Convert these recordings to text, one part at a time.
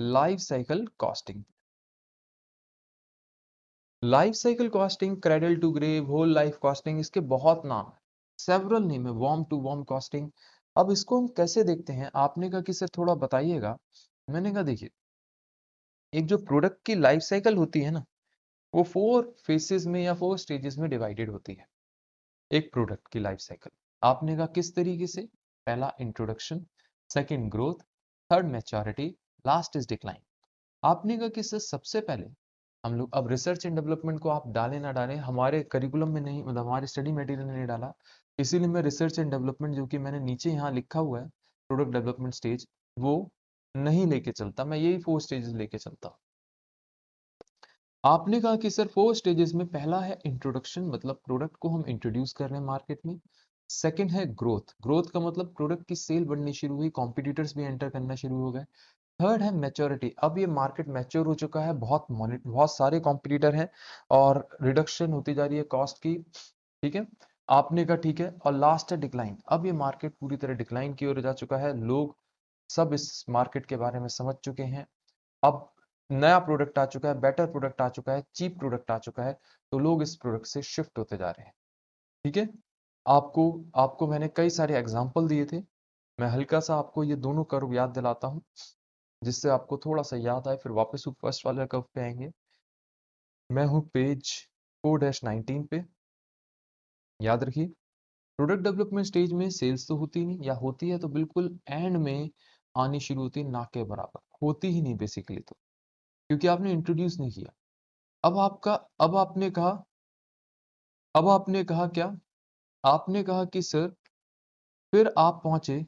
Life cycle costing. Life cycle costing, cradle to grave, whole life costing, इसके बहुत नाम है, सेवरल नेम है, वॉर्म टू वॉर्म कॉस्टिंग। अब इसको हम कैसे देखते हैं? आपने कहा कि सर थोड़ा बताइएगा। मैंने कहा देखिए, एक जो प्रोडक्ट की लाइफ साइकिल होती है ना, वो 4 फेसेस में या 4 स्टेजेस में डिवाइडेड होती है। एक प्रोडक्ट की लाइफ साइकिल आपने कहा किस तरीके से? पहला introduction, second growth, third maturity, last is decline. आपने कहा कि सर सबसे पहले हम लोग, अब रिसर्च एंड डेवलपमेंट को आप डालें ना डालें, हमारे करिकुलम में नहीं, मतलब हमारे स्टडी मटेरियल में नहीं डाला, इसीलिए मैं रिसर्च एंड डेवलपमेंट जो कि मैंने नीचे यहाँ लिखा हुआ है, प्रोडक्ट डेवलपमेंट स्टेज, वो नहीं लेके चलता, मैं यही 4 स्टेजेस लेके चलता। आपने कहा कि सर 4 स्टेजेस में पहला है इंट्रोडक्शन, मतलब प्रोडक्ट को हम इंट्रोड्यूस कर रहे हैं मार्केट में। सेकंड है ग्रोथ, ग्रोथ का मतलब प्रोडक्ट की सेल बढ़नी शुरू हुई, कॉम्पिटिटर्स भी एंटर करना शुरू हो गए। थर्ड है मैच्योरिटी, अब ये मार्केट मैच्योर हो चुका है, बहुत सारे कॉम्पिटिटर हैं और रिडक्शन होती जा रही है कॉस्ट की। ठीक है, आपने कहा ठीक है। और लास्ट है डिक्लाइन, अब ये मार्केट पूरी तरह डिक्लाइन की ओर जा चुका है, लोग सब इस मार्केट के बारे में समझ चुके हैं। अब नया प्रोडक्ट आ चुका है, बेटर प्रोडक्ट आ चुका है, चीप प्रोडक्ट आ चुका है, तो लोग इस प्रोडक्ट से शिफ्ट होते जा रहे हैं। ठीक है, आपको आपको मैंने कई सारे एग्जाम्पल दिए थे, मैं हल्का सा आपको ये दोनों कर्व याद दिलाता हूँ, जिससे आपको थोड़ा सा याद आए, फिर वापस फर्स्ट वाले कर्व पे आएंगे। मैं हूँ पेज 4-19 पे। याद रखिए, प्रोडक्ट डेवलपमेंट स्टेज में सेल्स तो होती नहीं, या होती है तो बिल्कुल एंड में आनी शुरू होती है, ना के बराबर होती ही नहीं बेसिकली, तो क्योंकि आपने इंट्रोड्यूस नहीं किया। अब आपका अब आपने कहा अब आपने कहा क्या? आपने कहा कि सर फिर आप पहुंचे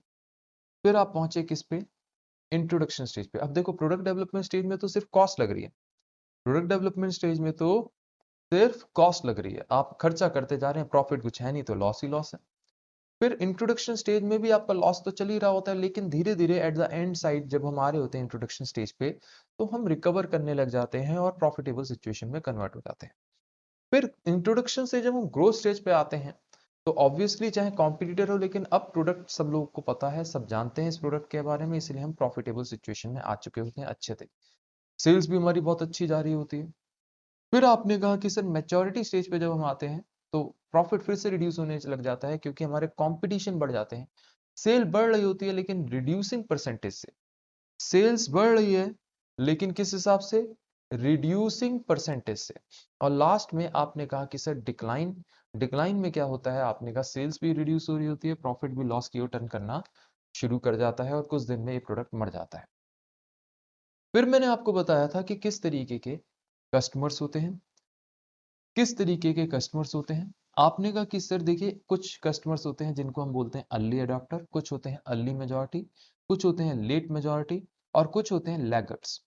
फिर आप पहुंचे किस पे? इंट्रोडक्शन स्टेज पे। अब देखो, प्रोडक्ट डेवलपमेंट स्टेज में तो सिर्फ कॉस्ट लग रही है, प्रोडक्ट डेवलपमेंट स्टेज में तो सिर्फ कॉस्ट लग रही है, आप खर्चा करते जा रहे हैं, प्रॉफिट कुछ है नहीं, तो लॉस ही लॉस है। फिर इंट्रोडक्शन स्टेज में भी आपका लॉस तो चल ही रहा होता है, लेकिन धीरे धीरे एट द एंड साइड जब हम आ रहे होते हैं इंट्रोडक्शन स्टेज पे, तो हम रिकवर करने लग जाते हैं और प्रॉफिटेबल सिचुएशन में कन्वर्ट हो जाते हैं। फिर इंट्रोडक्शन से जब हम ग्रोथ स्टेज पे आते हैं, तो ऑब्वियसली चाहे कॉम्पिटिटर हो, लेकिन अब प्रोडक्ट सब लोगों को पता है, सब जानते हैं इस प्रोडक्ट के बारे में, इसलिए हम प्रॉफिटेबल सिचुएशन में आ चुके होते हैं अच्छे थे, सेल्स भी हमारी बहुत अच्छी जा रही होती है। फिर आपने कहा कि सर मैच्योरिटी स्टेज पे जब हम आते हैं, तो प्रॉफिट फिर से रिड्यूस होने लग जाता है, क्योंकि हमारे कंपटीशन बढ़ जाते हैं, सेल बढ़ रही होती है लेकिन रिड्यूसिंग परसेंटेज से, सेल्स बढ़ रही है लेकिन किस हिसाब से? रिड्यूसिंग परसेंटेज से। और लास्ट में आपने कहा कि सर डिक्लाइन, डिक्लाइन में क्या होता है? आपने कहा सेल्स भी रिड्यूस हो रही होती है, प्रॉफिट भी लॉस की ओर टर्न करना शुरू कर जाता है और कुछ दिन में ये प्रोडक्ट मर जाता है। फिर मैंने आपको बताया था कि किस तरीके के कस्टमर्स होते हैं, किस तरीके के कस्टमर्स होते हैं। आपने कहा कि सर देखिए, कुछ कस्टमर्स होते हैं जिनको हम बोलते हैं अर्ली अडॉप्टर, कुछ होते हैं अर्ली मेजॉरिटी, कुछ होते हैं लेट मेजॉरिटी, और कुछ होते हैं लैगर्ड्स,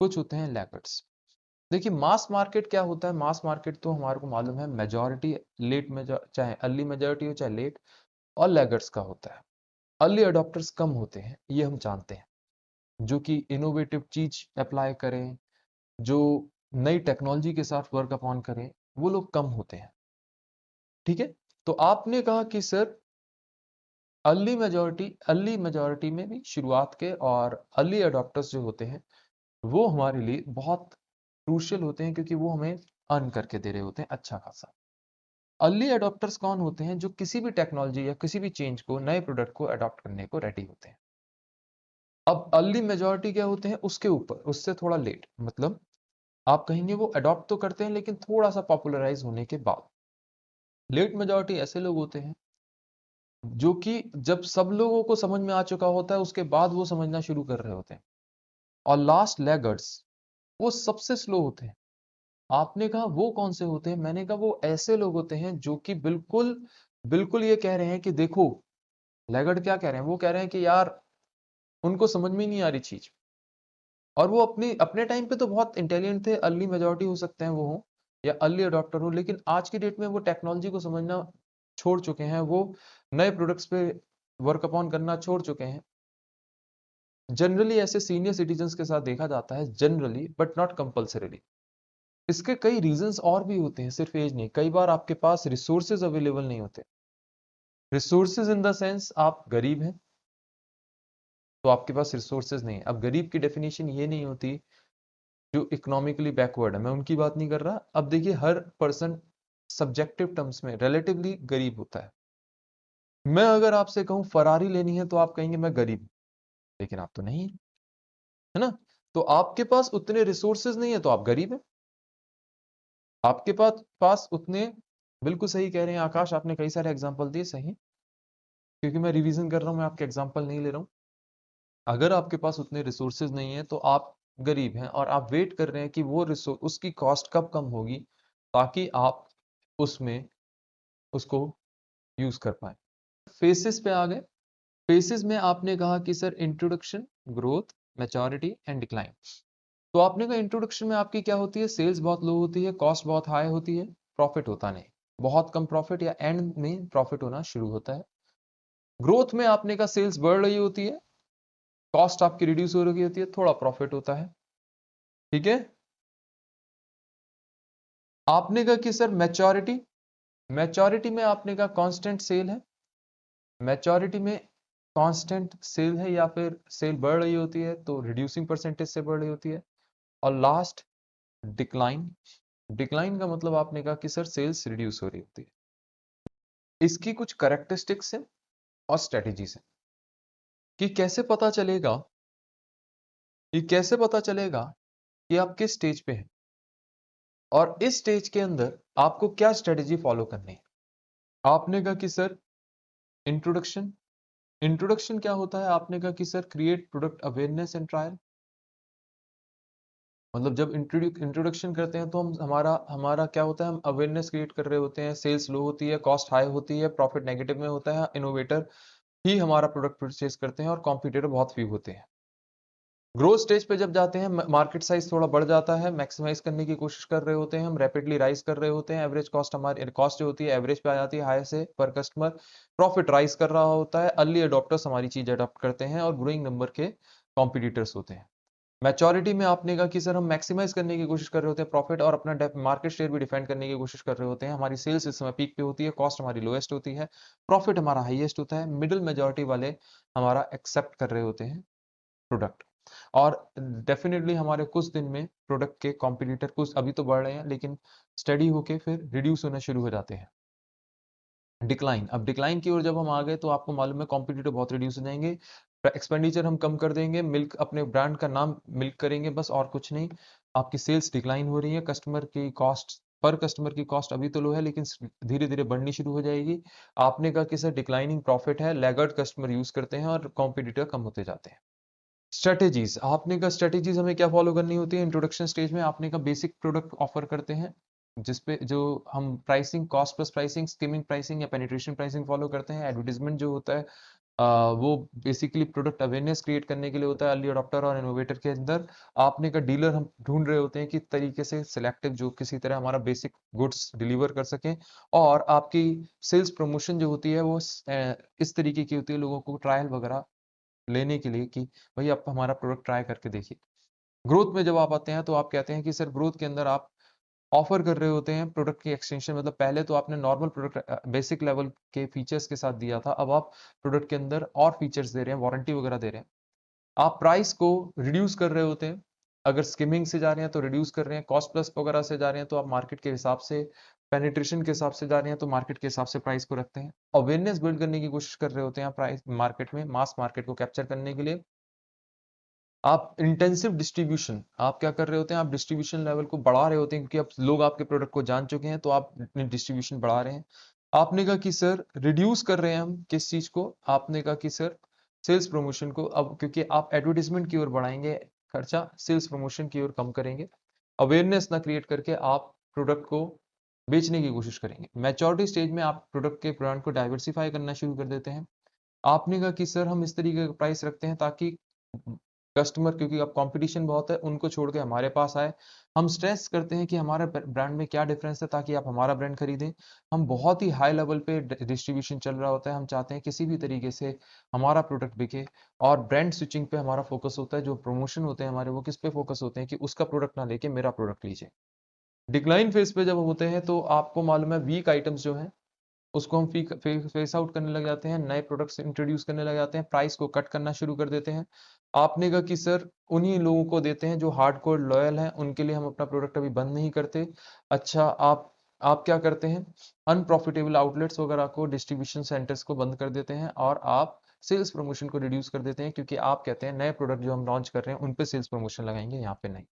कुछ होते हैं लैगर्ड्स। देखिए, मास मार्केट क्या होता है? मास मार्केट तो हमारे को मालूम है, मेजॉरिटी लेट मेजॉर, चाहे अर्ली मेजॉरिटी हो चाहे लेट, और लैगर्ड्स का होता है। अर्ली अडॉप्टर्स कम होते हैं, ये हम जानते हैं, जो कि इनोवेटिव चीज अप्लाई करें, जो नई टेक्नोलॉजी के साथ वर्क अपॉन करें, वो लोग कम होते हैं। ठीक है, तो आपने कहा कि सर अर्ली मेजॉरिटी में भी शुरुआत के और अर्ली अडॉप्टर्स जो होते हैं, वो हमारे लिए बहुत क्रूशियल होते हैं, क्योंकि वो हमें अर्न करके दे रहे होते हैं अच्छा खासा। अर्ली अडॉप्टर्स कौन होते हैं? जो किसी भी टेक्नोलॉजी या किसी भी चेंज को, नए प्रोडक्ट को अडॉप्ट करने को रेडी होते हैं। अब अर्ली मेजॉरिटी क्या होते हैं? उसके ऊपर, उससे थोड़ा लेट, मतलब आप कहेंगे वो अडॉप्ट तो करते हैं लेकिन थोड़ा सा पॉपुलराइज होने के बाद। लेट मेजॉरिटी ऐसे लोग होते हैं जो कि जब सब लोगों को समझ में आ चुका होता है, उसके बाद वो समझना शुरू कर रहे होते हैं। और लास्ट लैगर्ड्स, वो सबसे स्लो होते हैं। आपने कहा वो कौन से होते हैं? मैंने कहा वो ऐसे लोग होते हैं जो कि बिल्कुल बिल्कुल ये कह रहे हैं कि देखो, लैगर्ड क्या कह रहे हैं? वो कह रहे हैं कि यार, उनको समझ में ही नहीं आ रही चीज, और वो अपनी अपने टाइम पे तो बहुत इंटेलिजेंट थे, अर्ली मेजॉरिटी हो सकते हैं वो हो, या अर्ली अडॉप्टर हो, लेकिन आज की डेट में वो टेक्नोलॉजी को समझना छोड़ चुके हैं, वो नए प्रोडक्ट्स पे वर्क अपॉन करना छोड़ चुके हैं। जनरली ऐसे सीनियर सिटीजन्स के साथ देखा जाता है, जनरली बट नॉट कंपल्सरीली। इसके कई रीजंस और भी होते हैं, सिर्फ एज नहीं, कई बार आपके पास रिसोर्सेज अवेलेबल नहीं होते। रिसोर्सेज इन द सेंस, आप गरीब हैं, तो आपके पास रिसोर्सेज नहीं है। अब गरीब की डेफिनेशन ये नहीं होती जो इकोनॉमिकली बैकवर्ड है, मैं उनकी बात नहीं कर रहा। अब देखिए हर पर्सन सब्जेक्टिव टर्म्स में रिलेटिवली गरीब होता है। मैं अगर आपसे कहूं फरारी लेनी है तो आप कहेंगे मैं गरीब हूं, लेकिन आप तो नहीं है, है ना? तो आपके पास उतने रिसोर्सेज नहीं है तो आप गरीब हैं। आपके पास उतने, बिल्कुल सही कह रहे हैं आकाश, आपने कई सारे एग्जांपल दिए, सही, क्योंकि मैं रिवीजन कर रहा हूं, मैं आपके एग्जांपल नहीं ले रहा हूं। अगर आपके पास उतने रिसोर्सेज नहीं है तो आप गरीब हैं और आप वेट कर रहे हैं कि वो रिसोर्स, उसकी कॉस्ट कब कम होगी ताकि आप उसमें उसको यूज कर पाए। फेसेस पे आ गए। फेसेस में आपने कहा कि sir introduction, growth, maturity and decline. तो आपने कहा इंट्रोडक्शन में आपकी क्या होती है, सेल्स बहुत लो होती है, कॉस्ट बहुत हाई होती है, प्रॉफिट होता नहीं, बहुत कम प्रॉफिट या एंड में प्रॉफिट होना शुरू होता है। ग्रोथ में आपने कहा सेल्स बढ़ रही होती है, कॉस्ट आपकी रिड्यूस हो रही होती है, थोड़ा प्रॉफिट होता है। ठीक है। आपने कहा कि सर मैच्योरिटी, मैच्योरिटी में आपने कहा कांस्टेंट सेल है, मैच्योरिटी में कांस्टेंट सेल है या फिर सेल बढ़ रही होती है तो रिड्यूसिंग परसेंटेज से बढ़ रही होती है। और लास्ट डिक्लाइन, डिक्लाइन का मतलब आपने कहा कि सर सेल्स रिड्यूस हो रही होती है। इसकी कुछ करेक्टरिस्टिक्स हैं और स्ट्रेटेजीज हैं कि कैसे पता चलेगा, कि कैसे पता चलेगा कि आप किस स्टेज पे हैं और इस स्टेज के अंदर आपको क्या स्ट्रेटेजी फॉलो करनी है। आपने कहा कि सर इंट्रोडक्शन, इंट्रोडक्शन क्या होता है, आपने कहा कि sir create product awareness and trial. मतलब जब इंट्रोडक्शन करते हैं तो हम हमारा हमारा क्या होता है, हम अवेयरनेस क्रिएट कर रहे होते हैं, सेल्स लो होती है, कॉस्ट हाई होती है, प्रॉफिट नेगेटिव में होता है, इनोवेटर ही हमारा प्रोडक्ट परचेज करते हैं और कॉम्पिटिटर बहुत फ्यू होते हैं। ग्रोथ स्टेज पे जब जाते हैं मार्केट साइज थोड़ा बढ़ जाता है, मैक्सिमाइज करने की कोशिश कर रहे होते हैं, हम रैपिडली राइज कर रहे होते हैं, एवरेज कॉस्ट, हमारी कॉस्ट जो होती है एवरेज पे आ जाती है हाई से पर कस्टमर, प्रॉफिट राइज कर रहा होता है, अर्ली अडॉप्टर्स हमारी चीज अडॉप्ट करते हैं और ग्रोइंग नंबर के कॉम्पिटिटर्स होते हैं। मैच्योरिटी में आपने कहा कि सर हम मैक्सिमाइज करने की कोशिश कर रहे होते हैं प्रॉफिट और अपना मार्केट शेयर भी डिफेंड करने की कोशिश कर रहे होते हैं, हमारी सेल्स इस समय पीक पे होती है, कॉस्ट हमारी लोएस्ट होती है, प्रॉफिट हमारा हाईएस्ट होता है, मिडिल मेजॉरिटी वाले हमारा एक्सेप्ट कर रहे होते हैं प्रोडक्ट। और डेफिनेटली हमारे कुछ दिन में प्रोडक्ट के कॉम्पिटिटर कुछ अभी तो बढ़ रहे हैं लेकिन स्टडी होके फिर रिड्यूस होना शुरू हो जाते हैं। डिक्लाइन, अब डिक्लाइन की ओर जब हम आ गए तो आपको मालूम है कॉम्पिटिटर बहुत रिड्यूस हो जाएंगे, एक्सपेंडिचर हम कम कर देंगे, मिल्क अपने ब्रांड का नाम मिल्क करेंगे बस और कुछ नहीं। आपकी सेल्स डिक्लाइन हो रही है, कस्टमर की कॉस्ट, पर कस्टमर की कॉस्ट अभी तो लो है लेकिन धीरे धीरे बढ़नी शुरू हो जाएगी। आपने कहा कि सर डिक्लाइनिंग प्रॉफिट है, लैगर्ड कस्टमर यूज करते हैं और कॉम्पिटिटर कम होते जाते हैं। स्ट्रेटेजीज, आपने कहा स्ट्रेटेजीज हमें क्या फॉलो करनी होती है इंट्रोडक्शन स्टेज में, आपने कहा बेसिक प्रोडक्ट ऑफर करते हैं जिसपे जो हम pricing, cost plus pricing, skimming pricing या पेनिट्रेशन प्राइसिंग फॉलो करते हैं। एडवर्टीजमेंट जो होता है वो बेसिकली प्रोडक्ट अवेयरनेस क्रिएट करने के लिए होता है अर्ली अडॉप्टर और इनोवेटर के अंदर। आपने कहा डीलर हम ढूंढ रहे होते हैं कि तरीके से सिलेक्टिव जो किसी तरह हमारा बेसिक गुड्स डिलीवर कर सकें। और आपकी सेल्स प्रमोशन जो होती है वो इस तरीके की होती है लोगों को ट्रायल वगैरह लेने के लिए कि भाई आप हमारा प्रोडक्ट ट्राई करके देखिए। ग्रोथ में जब आप आते हैं तो आप कहते हैं कि सर ग्रोथ के अंदर आप ऑफर कर रहे होते हैं प्रोडक्ट की एक्सटेंशन, मतलब पहले तो आपने नॉर्मल प्रोडक्ट बेसिक लेवल के फीचर्स के साथ दिया था, अब आप प्रोडक्ट के अंदर और फीचर्स दे रहे हैं, वारंटी वगैरह दे रहे हैं। आप प्राइस को रिड्यूस कर रहे होते हैं, अगर स्किमिंग से जा रहे हैं तो रिड्यूस कर रहे हैं, कॉस्ट प्लस वगैरह से जा रहे हैं तो आप मार्केट के हिसाब से, पेनिट्रेशन के हिसाब से जा रहे हैं तो मार्केट के हिसाब से प्राइस को रखते हैं। अवेयरनेस बिल्ड करने की कोशिश कर रहे होते हैं प्राइस मार्केट में, मास मार्केट को कैप्चर करने के लिए। आप इंटेंसिव डिस्ट्रीब्यूशन, आप क्या कर रहे होते हैं, आप डिस्ट्रीब्यूशन लेवल को बढ़ा रहे होते हैं क्योंकि अब लोग आपके प्रोडक्ट को जान चुके हैं तो आप अपनी डिस्ट्रीब्यूशन बढ़ा रहे हैं। आपने कहा कि सर रिड्यूस कर रहे हैं हम किस चीज को, आपने कहा कि सर सेल्स प्रमोशन को, अब क्योंकि आप एडवर्टीजमेंट की ओर बढ़ाएंगे खर्चा, सेल्स प्रमोशन की ओर कम करेंगे, अवेयरनेस ना क्रिएट करके आप प्रोडक्ट को बेचने की कोशिश करेंगे। मैच्योरिटी स्टेज में आप प्रोडक्ट के ब्रांड को डाइवर्सिफाई करना शुरू कर देते हैं। आपने कहा कि सर हम इस तरीके का प्राइस रखते हैं ताकि कस्टमर, क्योंकि अब कंपटीशन बहुत है, उनको छोड़ के हमारे पास आए। हम स्ट्रेस करते हैं कि हमारे ब्रांड में क्या डिफरेंस है ताकि आप हमारा ब्रांड खरीदें। हम बहुत ही हाई लेवल पे डिस्ट्रीब्यूशन चल रहा होता है, हम चाहते हैं किसी भी तरीके से हमारा प्रोडक्ट बिके। और ब्रांड स्विचिंग पे हमारा फोकस होता है, जो प्रमोशन होते हैं हमारे वो किस पे फोकस होते हैं कि उसका प्रोडक्ट ना लेके मेरा प्रोडक्ट लीजिए। डिक्लाइन फेज पे जब होते हैं तो आपको मालूम है वीक आइटम्स जो हैं उसको हम फेस आउट करने लग जाते हैं, नए प्रोडक्ट्स इंट्रोड्यूस करने लग जाते हैं, प्राइस को कट करना शुरू कर देते हैं। आपने कहा कि सर उन्हीं लोगों को देते हैं जो हार्डकोर लॉयल हैं, उनके लिए हम अपना प्रोडक्ट अभी बंद नहीं करते। अच्छा, आप क्या करते हैं, अनप्रॉफिटेबल आउटलेट्स वगैरह को, डिस्ट्रीब्यूशन सेंटर्स को बंद कर देते हैं और आप सेल्स प्रमोशन को रिड्यूस कर देते हैं, क्योंकि आप कहते हैं नए प्रोडक्ट जो हम लॉन्च कर रहे हैं उन पे सेल्स प्रमोशन लगाएंगे, यहाँ पे नहीं।